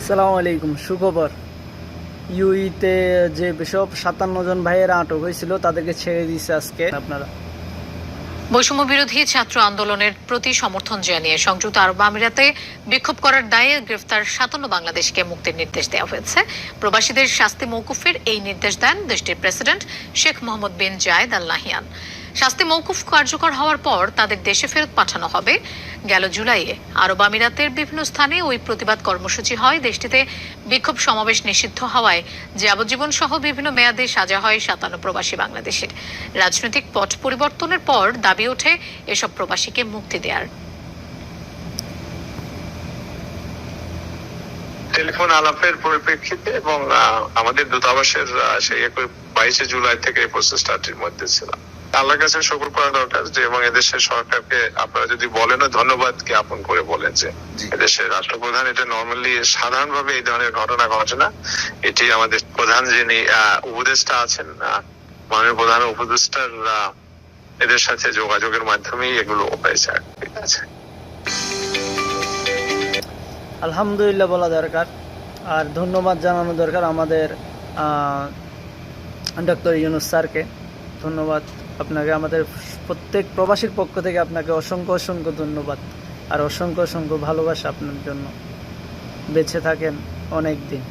সালামু আলাইকুম। সুখবর, ইউইতে যে সব 57 জন ভাইয়েরা আটক হয়েছিল তাদেরকে ছেড়ে দিয়েছে আজকে। আপনারা বৈষম্য বিরোধী ছাত্র আন্দোলনের প্রতি সমর্থন জানিয়ে সংযুক্ত আরব আমিরাতে বিক্ষোভ করার দায়ে গ্রেফতার 57 বাংলাদেশকে মুক্তির নির্দেশ দেওয়া হয়েছে। প্রবাসীদের শাস্তি মওকুফের এই নির্দেশ দেন দেশটির প্রেসিডেন্ট শেখ মোহাম্মদ বিন জায়েদ আল নাহিয়ান। শাস্তি মওকুফ কার্যকর হওয়ার পর তাদের দেশে ফেরত পাঠানো হবে। গেল জুলাইয়ে আরব আমিরাতের বিভিন্ন স্থানে ওই প্রতিবাদ কর্মসূচি হয়। দেশটিতে বিক্ষোভ সমাবেশ নিষিদ্ধ হওয়ায় যাবজ্জীবন সহ বিভিন্ন মেয়াদে সাজা হয় 57 প্রবাসী বাংলাদেশের। রাজনৈতিক পট পরিবর্তনের পর দাবি ওঠে এসব প্রবাসীকে মুক্তি দেওয়ার। টেলিফোন আলাপের পরিপ্রেক্ষিতে এবং আমাদের দূতাবাসের সেই 22 জুলাই থেকে এই প্রসেসটার মধ্যে ছিলাম। আল্লাহর কাছে শুকর করা দরকার যে এবং এদেশের সরকারকে আপনারা যদি বলেন ধন্যবাদ জ্ঞাপন করে বলেন যে এদেশের রাষ্ট্রপ্রধান এটা নর্মালি সাধারণভাবে এই ধরনের ঘটনা ঘটে না। এটি আমাদের প্রধান যিনি উপদেষ্টা আছেন, মাননীয় প্রধান উপদেষ্টার এদের সাথে যোগাযোগের মাধ্যমেই এগুলো হয়েছে। ঠিক আছে, আলহামদুলিল্লাহ বলা দরকার, আর ধন্যবাদ জানানো দরকার আমাদের ডক্টর ইউনূস স্যারকে। ধন্যবাদ আপনাকে, আমাদের প্রত্যেক প্রবাসীর পক্ষ থেকে আপনাকে অসংখ্য অসংখ্য ধন্যবাদ আর অসংখ্য অসংখ্য ভালোবাসা আপনার জন্য। বেঁচে থাকেন অনেক দিন।